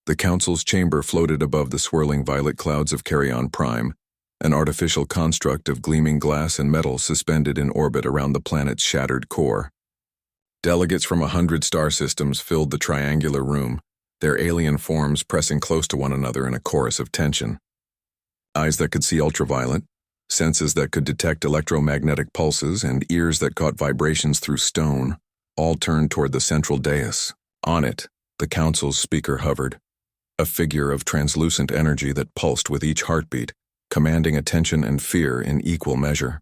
The Council's chamber floated above the swirling violet clouds of Carrion Prime, an artificial construct of gleaming glass and metal suspended in orbit around the planet's shattered core. Delegates from 100 star systems filled the triangular room, their alien forms pressing close to one another in a chorus of tension. Eyes that could see ultraviolet, senses that could detect electromagnetic pulses, and ears that caught vibrations through stone, all turned toward the central dais. On it, the Council's speaker hovered, a figure of translucent energy that pulsed with each heartbeat, commanding attention and fear in equal measure.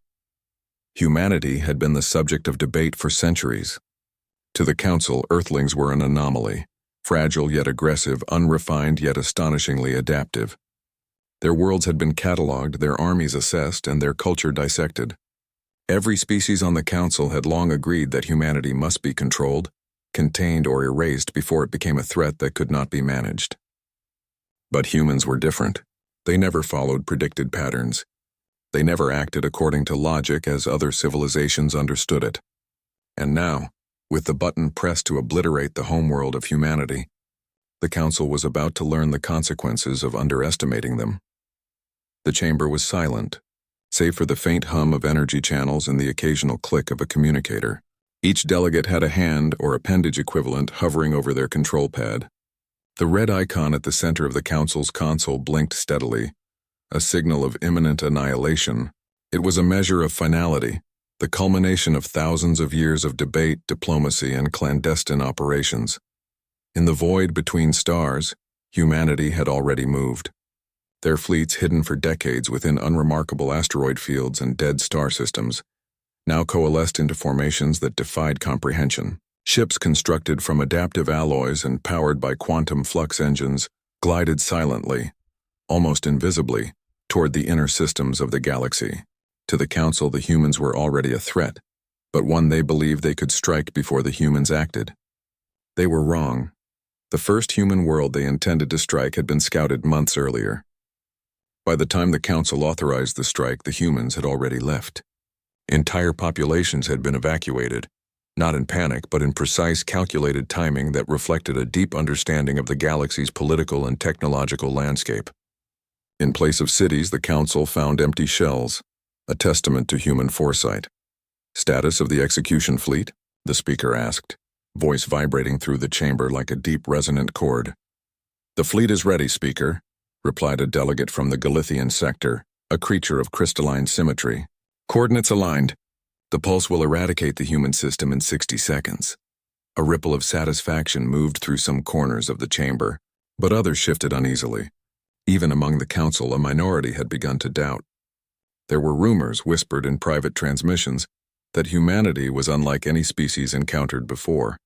Humanity had been the subject of debate for centuries. To the Council, Earthlings were an anomaly, fragile yet aggressive, unrefined yet astonishingly adaptive. Their worlds had been catalogued, their armies assessed, and their culture dissected. Every species on the Council had long agreed that humanity must be controlled, contained, or erased before it became a threat that could not be managed. But humans were different. They never followed predicted patterns. They never acted according to logic as other civilizations understood it. And now, with the button pressed to obliterate the homeworld of humanity, the Council was about to learn the consequences of underestimating them. The chamber was silent, save for the faint hum of energy channels and the occasional click of a communicator. Each delegate had a hand or appendage equivalent hovering over their control pad. The red icon at the center of the Council's console blinked steadily, a signal of imminent annihilation. It was a measure of finality, the culmination of thousands of years of debate, diplomacy, and clandestine operations. In the void between stars, humanity had already moved. Their fleets, hidden for decades within unremarkable asteroid fields and dead star systems, now coalesced into formations that defied comprehension. Ships constructed from adaptive alloys and powered by quantum flux engines glided silently, almost invisibly, toward the inner systems of the galaxy. To the Council, the humans were already a threat, but one they believed they could strike before the humans acted. They were wrong. The first human world they intended to strike had been scouted months earlier. By the time the Council authorized the strike, the humans had already left. Entire populations had been evacuated, not in panic, but in precise, calculated timing that reflected a deep understanding of the galaxy's political and technological landscape. In place of cities, the Council found empty shells, a testament to human foresight. "Status of the execution fleet?" the speaker asked, voice vibrating through the chamber like a deep resonant chord. "The fleet is ready, Speaker," replied a delegate from the Galithian sector, a creature of crystalline symmetry. "Coordinates aligned. The pulse will eradicate the human system in 60 seconds. A ripple of satisfaction moved through some corners of the chamber, but others shifted uneasily. Even among the Council, a minority had begun to doubt. There were rumors whispered in private transmissions that humanity was unlike any species encountered before.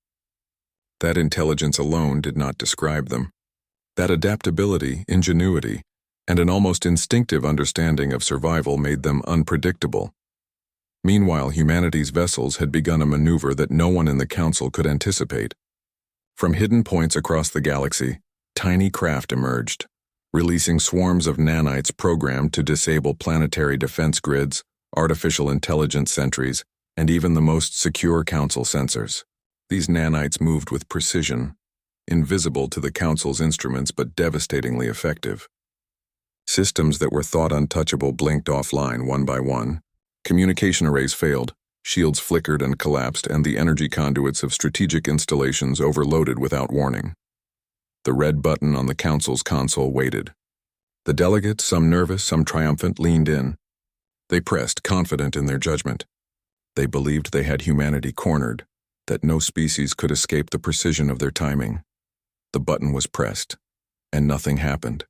That intelligence alone did not describe them. That adaptability, ingenuity, and an almost instinctive understanding of survival made them unpredictable. Meanwhile, humanity's vessels had begun a maneuver that no one in the Council could anticipate. From hidden points across the galaxy, tiny craft emerged, releasing swarms of nanites programmed to disable planetary defense grids, artificial intelligence sentries, and even the most secure Council sensors. These nanites moved with precision, invisible to the Council's instruments but devastatingly effective. Systems that were thought untouchable blinked offline one by one. Communication arrays failed, shields flickered and collapsed, and the energy conduits of strategic installations overloaded without warning. The red button on the Council's console waited. The delegates, some nervous, some triumphant, leaned in. They pressed, confident in their judgment. They believed they had humanity cornered, that no species could escape the precision of their timing. The button was pressed, and nothing happened.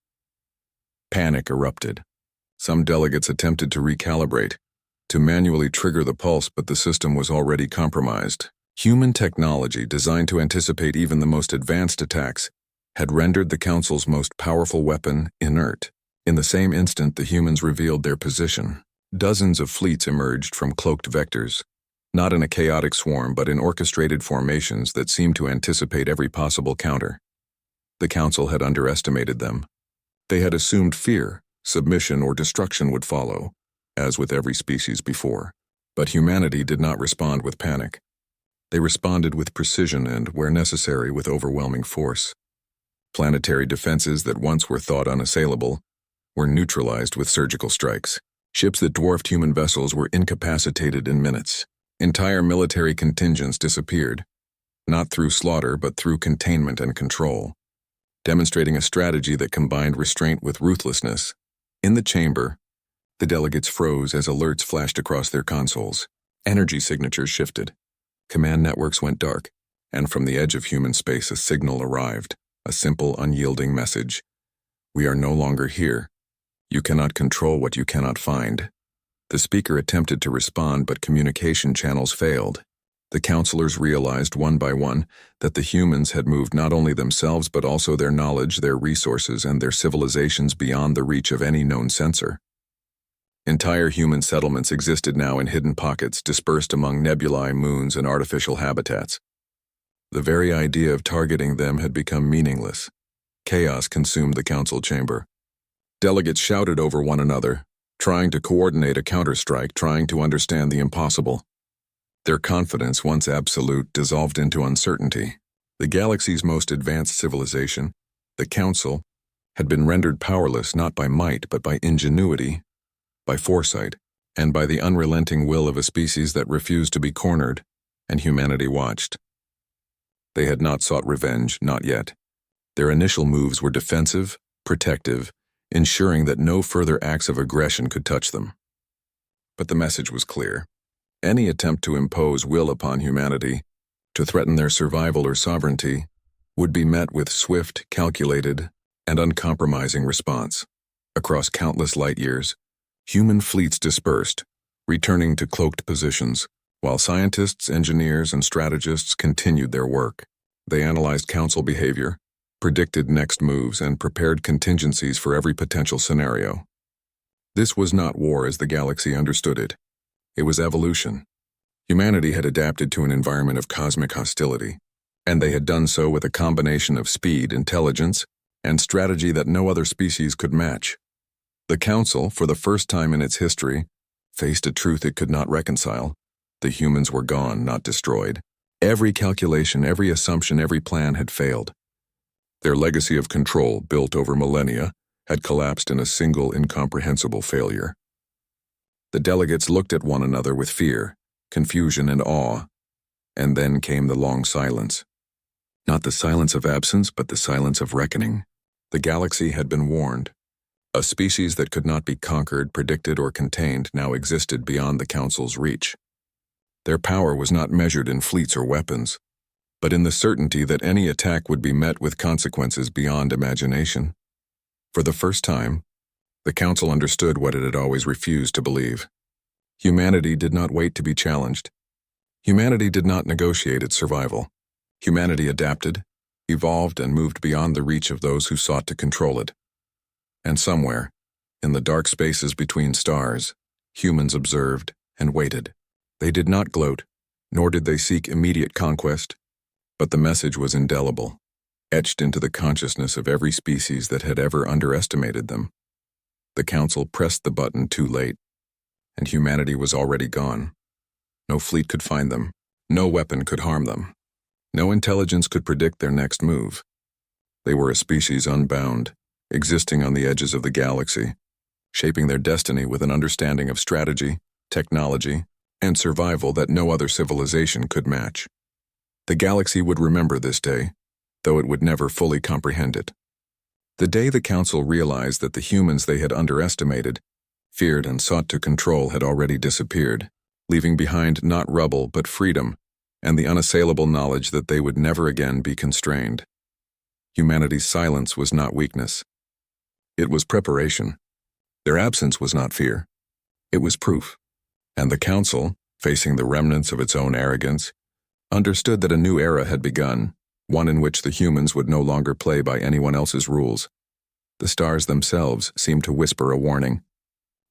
Panic erupted. Some delegates attempted to recalibrate, to manually trigger the pulse, but the system was already compromised. Human technology, designed to anticipate even the most advanced attacks, had rendered the Council's most powerful weapon inert. In the same instant, the humans revealed their position. Dozens of fleets emerged from cloaked vectors, not in a chaotic swarm, but in orchestrated formations that seemed to anticipate every possible counter. The Council had underestimated them. They had assumed fear, submission, or destruction would follow, as with every species before. But humanity did not respond with panic. They responded with precision and, where necessary, with overwhelming force. Planetary defenses that once were thought unassailable were neutralized with surgical strikes. Ships that dwarfed human vessels were incapacitated in minutes. Entire military contingents disappeared, not through slaughter but through containment and control, demonstrating a strategy that combined restraint with ruthlessness. In the chamber, the delegates froze as alerts flashed across their consoles. Energy signatures shifted. Command networks went dark, and from the edge of human space a signal arrived, a simple, unyielding message. We are no longer here. You cannot control what you cannot find. The speaker attempted to respond, but communication channels failed. The counselors realized one by one that the humans had moved not only themselves but also their knowledge, their resources, and their civilizations beyond the reach of any known sensor. Entire human settlements existed now in hidden pockets dispersed among nebulae, moons, and artificial habitats. The very idea of targeting them had become meaningless. Chaos consumed the council chamber. Delegates shouted over one another, trying to coordinate a counterstrike, trying to understand the impossible. Their confidence, once absolute, dissolved into uncertainty. The galaxy's most advanced civilization, the Council, had been rendered powerless not by might but by ingenuity, by foresight, and by the unrelenting will of a species that refused to be cornered, and humanity watched. They had not sought revenge, not yet. Their initial moves were defensive, protective, ensuring that no further acts of aggression could touch them. But the message was clear. Any attempt to impose will upon humanity, to threaten their survival or sovereignty, would be met with swift, calculated, and uncompromising response. Across countless light years, human fleets dispersed, returning to cloaked positions, while scientists, engineers, and strategists continued their work. They analyzed council behavior, predicted next moves, and prepared contingencies for every potential scenario. This was not war as the galaxy understood it. It was evolution. Humanity had adapted to an environment of cosmic hostility, and they had done so with a combination of speed, intelligence, and strategy that no other species could match. The Council, for the first time in its history, faced a truth it could not reconcile. The humans were gone, not destroyed. Every calculation, every assumption, every plan had failed. Their legacy of control, built over millennia, had collapsed in a single incomprehensible failure. The delegates looked at one another with fear, confusion, and awe, and then came the long silence. Not the silence of absence, but the silence of reckoning. The galaxy had been warned. A species that could not be conquered, predicted, or contained now existed beyond the Council's reach. Their power was not measured in fleets or weapons, but in the certainty that any attack would be met with consequences beyond imagination. For the first time, the Council understood what it had always refused to believe. Humanity did not wait to be challenged. Humanity did not negotiate its survival. Humanity adapted, evolved, and moved beyond the reach of those who sought to control it. And somewhere, in the dark spaces between stars, humans observed and waited. They did not gloat, nor did they seek immediate conquest, but the message was indelible, etched into the consciousness of every species that had ever underestimated them. The Council pressed the button too late, and humanity was already gone. No fleet could find them, no weapon could harm them, no intelligence could predict their next move. They were a species unbound, existing on the edges of the galaxy, shaping their destiny with an understanding of strategy, technology, and survival that no other civilization could match. The galaxy would remember this day, though it would never fully comprehend it. The day the Council realized that the humans they had underestimated, feared, and sought to control had already disappeared, leaving behind not rubble but freedom and the unassailable knowledge that they would never again be constrained. Humanity's silence was not weakness. It was preparation. Their absence was not fear. It was proof. And the Council, facing the remnants of its own arrogance, understood that a new era had begun, one in which the humans would no longer play by anyone else's rules. The stars themselves seemed to whisper a warning.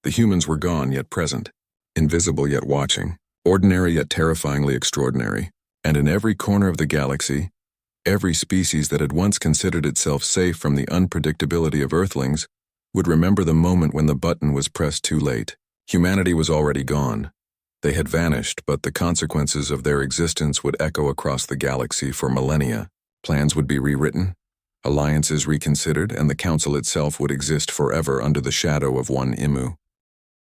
The humans were gone yet present, invisible yet watching, ordinary yet terrifyingly extraordinary, and in every corner of the galaxy, every species that had once considered itself safe from the unpredictability of Earthlings would remember the moment when the button was pressed too late. Humanity was already gone. They had vanished, but the consequences of their existence would echo across the galaxy for millennia. Plans would be rewritten, alliances reconsidered, and the council itself would exist forever under the shadow of one Imu.